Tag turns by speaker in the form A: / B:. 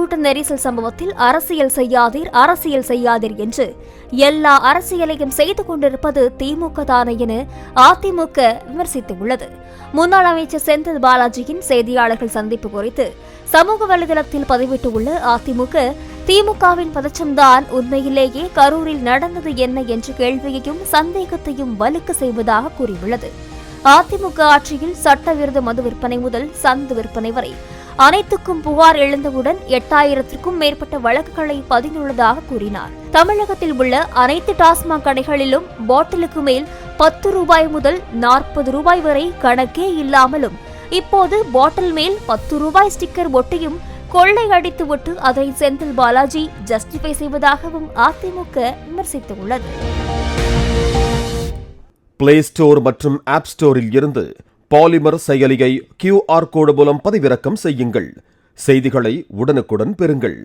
A: கூட்ட நெரிசல் சம்பவத்தில் அரசியல் செய்யாதீர் என்று எல்லா அரசியலையும் செய்து கொண்டிருப்பது திமுக தானே என அதிமுக விமர்சித்துள்ளது. முன்னாள் அமைச்சர் செந்தில் பாலாஜியின் செய்தியாளர்கள் சந்திப்பு குறித்து சமூக வலைதளத்தில் பதிவிட்டுள்ள அதிமுக, திமுகவின் பதற்றம்தான் உண்மையிலேயே கரூரில் நடந்தது என்ன என்ற கேள்வியையும் சந்தேகத்தையும் வலுக்க செய்வதாக கூறியுள்ளது. அதிமுக ஆட்சியில் சட்டவிரோத மது விற்பனை முதல் சந்து விற்பனை வரை அனைத்துக்கும் புகார் எழுந்தவுடன் 8000க்கும் மேற்பட்ட வழக்குகளை பதிந்துள்ளதாக கூறினார். தமிழகத்தில் உள்ள அனைத்து டாஸ்மாக் கடைகளிலும் பாட்டிலுக்கு மேல் 10 ரூபாய் முதல் 40 ரூபாய் வரை கணக்கே இல்லாமலும் இப்போது பாட்டில் மேல் 10 ரூபாய் ஸ்டிக்கர் ஒட்டியும் கொள்ளை அடித்துவிட்டு அதை செந்தில் பாலாஜி ஜஸ்டிஃபை செய்வதாகவும் அதிமுக விமர்சித்துள்ளது.
B: பிளே ஸ்டோர் மற்றும் ஆப் ஸ்டோரில் இருந்து பாலிமர் செயலியை QR கோடு மூலம் பதிவிறக்கம் செய்யுங்கள். செய்திகளை உடனுக்குடன் பெறுங்கள்.